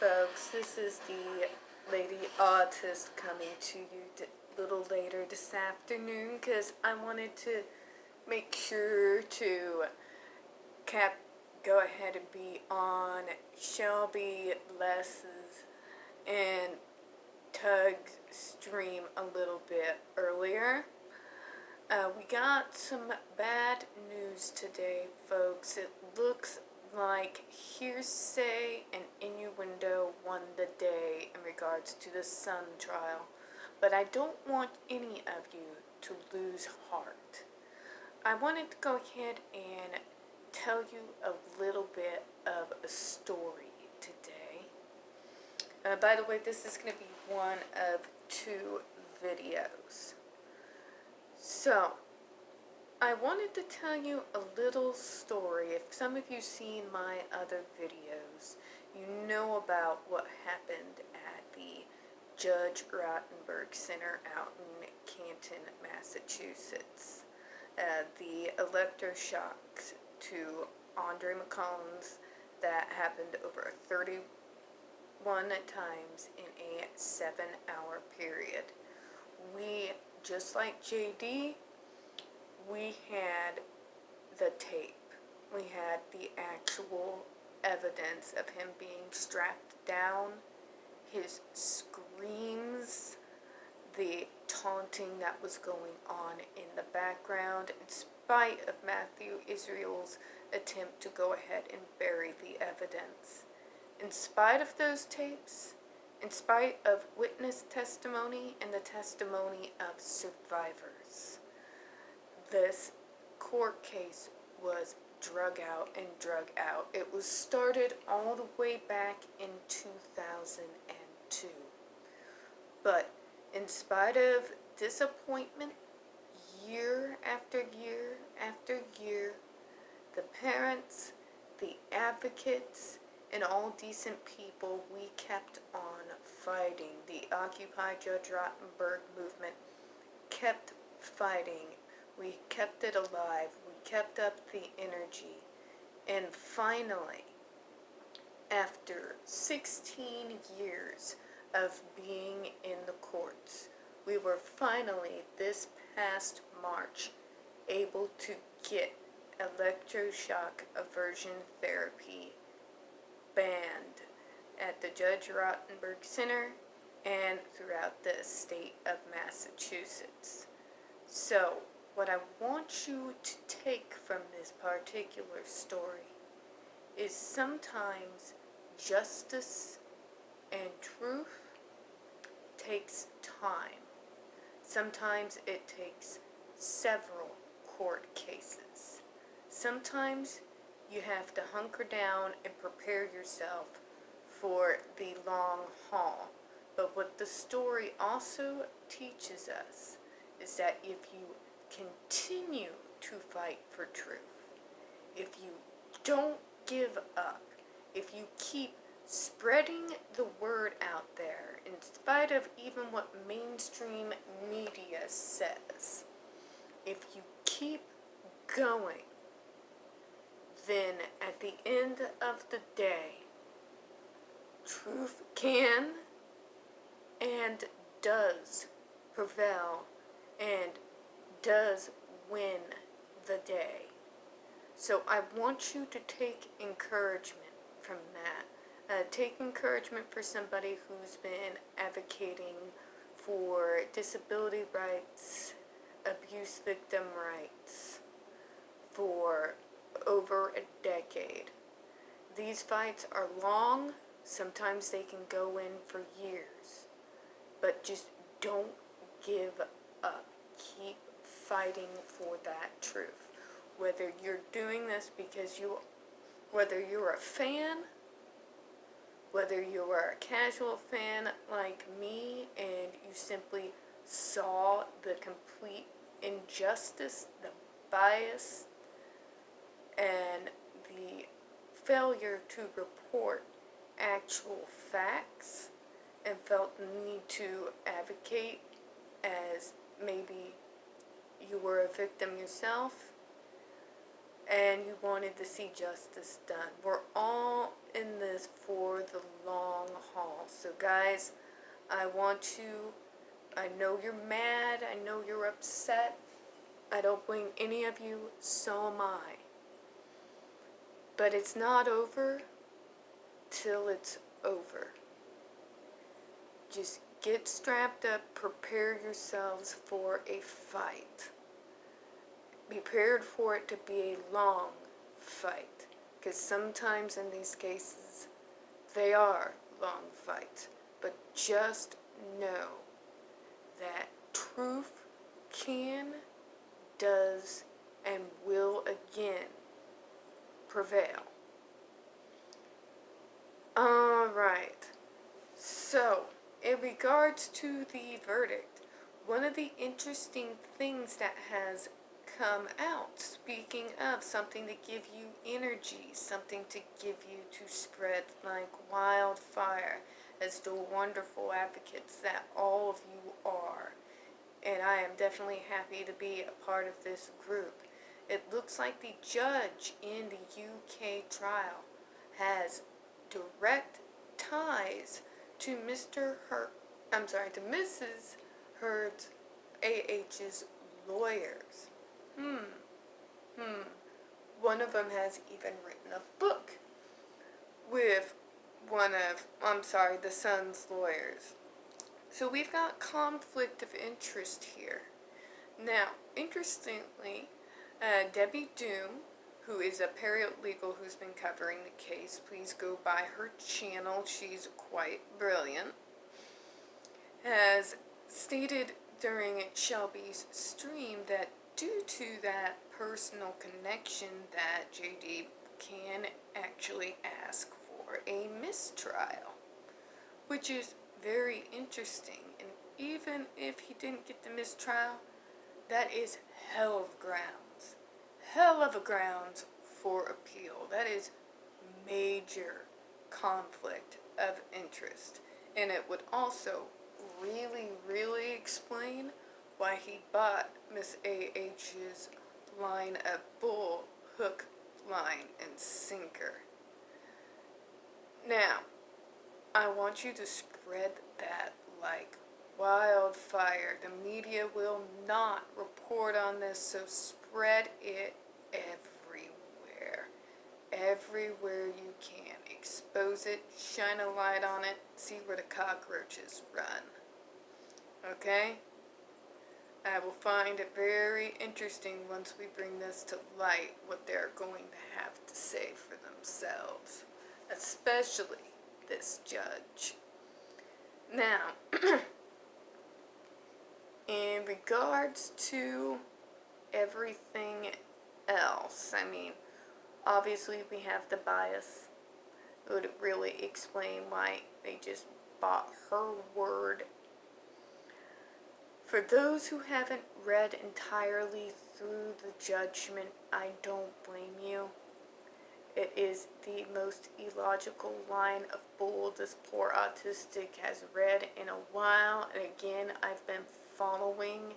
folks, this is the Lady Autist coming to you a little later this afternoon because I wanted to make sure to go ahead and be on Shelby, Les's, and Tug's stream a little bit earlier. We got some bad news today, folks. It looks like hearsay and innuendo won the day in regards to the Sun trial, but I don't want any of you to lose heart. I wanted to go ahead and tell you a little bit of a story today. By the way, this is going to be one of 2 videos. So, I wanted to tell you a little story. If some of you seen my other videos, you know about what happened at the Judge Rottenberg Center out in Canton, Massachusetts. The electroshock to Andre McCollins that happened over 31 times in a 7-hour period. We, just like JD, we had the tape. We had the actual evidence of him being strapped down, his screams, the taunting that was going on in the background, in spite of Matthew Israel's attempt to go ahead and bury the evidence. In spite of those tapes, in spite of witness testimony and the testimony of survivors, this court case was drug out and drug out. It was started all the way back in 2002. But in spite of disappointment, year after year after year, the parents, the advocates, and all decent people, we kept on fighting. The Occupy Judge Rottenberg movement kept fighting. We kept it alive. We kept up the energy. And finally, after 16 years of being in the courts, we were finally, this past March, able to get electroshock aversion therapy banned at the Judge Rottenberg Center and throughout the state of Massachusetts. So, what I want you to take from this particular story is sometimes justice and truth takes time. Sometimes it takes several court cases. Sometimes you have to hunker down and prepare yourself for the long haul. But what the story also teaches us is that if you continue to fight for truth, if you don't give up, if you keep spreading the word out there, in spite of even what mainstream media says, if you keep going, then at the end of the day, truth can and does prevail and does win the day. So I want you to take encouragement from that. Take encouragement for somebody who's been advocating for disability rights, abuse victim rights for over a decade. These fights are long. Sometimes they can go in for years. But just don't give up. Keep fighting for that truth. Whether you're doing this because whether you're a fan, whether you are a casual fan like me and you simply saw the complete injustice, the bias, and the failure to report actual facts and felt the need to advocate as maybe you were a victim yourself and you wanted to see justice done. We're all in this for the long guys, I know you're mad, I know you're upset. I don't blame any of you, so am I. But it's not over till it's over. Just get strapped up, prepare yourselves for a fight. Be prepared for it to be a long fight. Because sometimes in these cases, they are long fights. But just know that truth can, does, and will again prevail. Alright, so in regards to the verdict, one of the interesting things that has come out, speaking of something to give you energy, something to give you to spread like wildfire, as the wonderful advocates that all of you are, and I am definitely happy to be a part of this group. It looks like the judge in the UK trial has direct ties to Mrs. Heard's AH's lawyers. One of them has even written a book with the son's lawyers. So we've got conflict of interest here. Now, interestingly, Debbie Doom, who is a paralegal who's been covering the case, please go by her channel, she's quite brilliant, has stated during Shelby's stream that due to that personal connection that JD can actually ask for a mistrial, which is very interesting. And even if he didn't get the mistrial, that is hell of a grounds for appeal. That is major conflict of interest, and it would also really explain why he bought Miss AH's line of bull, hook, line, and sinker. Now, I want you to spread that like wildfire. The media will not report on this, so spread it everywhere you can. Expose it, shine a light on it, see where the cockroaches run. Okay? I will find it very interesting once we bring this to light, what they're going to have to say for themselves, especially this judge. Now, in regards to everything else, I mean, obviously we have the bias. It would really explain why they just bought her word. For those who haven't read entirely through the judgment, I don't blame you. It is the most illogical line of bull this poor autistic has read in a while. And again, I've been following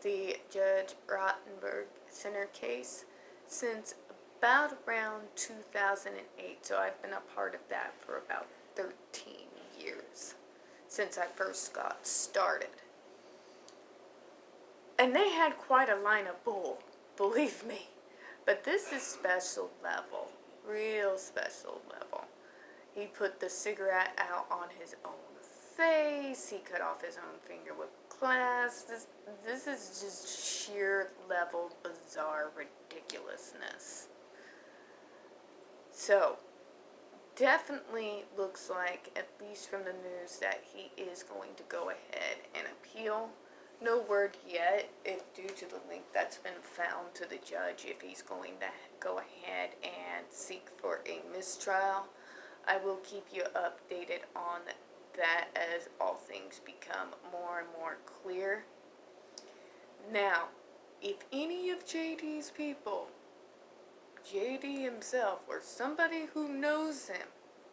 the Judge Rottenberg Center case since about around 2008. So I've been a part of that for about 13 years, since I first got started. And they had quite a line of bull, believe me. But this is special level, real special level. He put the cigarette out on his own face. He cut off his own finger with glass. This is just sheer level bizarre ridiculousness. So, definitely looks like, at least from the news, that he is going to go ahead and appeal. No word yet, if due to the link that's been found to the judge, if he's going to go ahead and seek for a mistrial. I will keep you updated on that as all things become more and more clear. Now, if any of JD's people, JD himself, or somebody who knows him,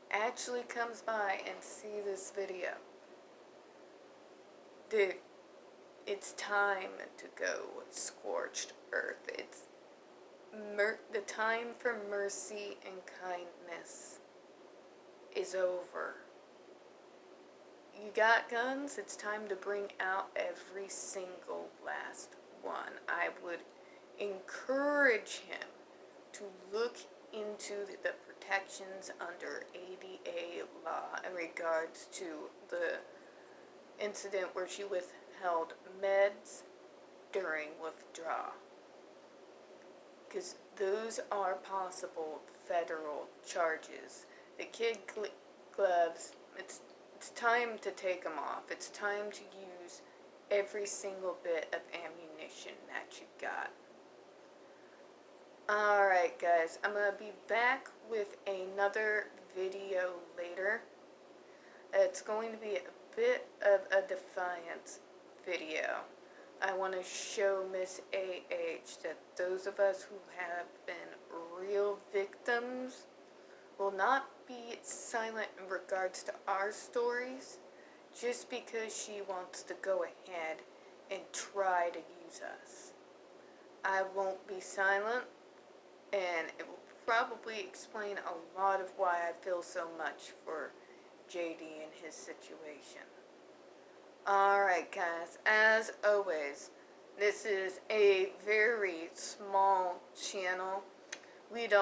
actually comes by and see this video, dude, it's time to go scorched earth. It's the time for mercy and kindness is over. you got guns, it's time to bring out every single last one. I would encourage him to look into the protections under ADA law in regards to the incident where she withheld meds during withdrawal. Because those are possible federal charges. The kid gloves, it's time to take them off. It's time to use every single bit of ammunition that you got. Alright guys, I'm going to be back with another video later. It's going to be a bit of a defiance video. I want to show Miss AH that those of us who have been real victims will not be silent in regards to our stories just because she wants to go ahead and try to use us. I won't be silent, and it will probably explain a lot of why I feel so much for JD and his situation. Alright guys, as always, this is a very small channel. We don't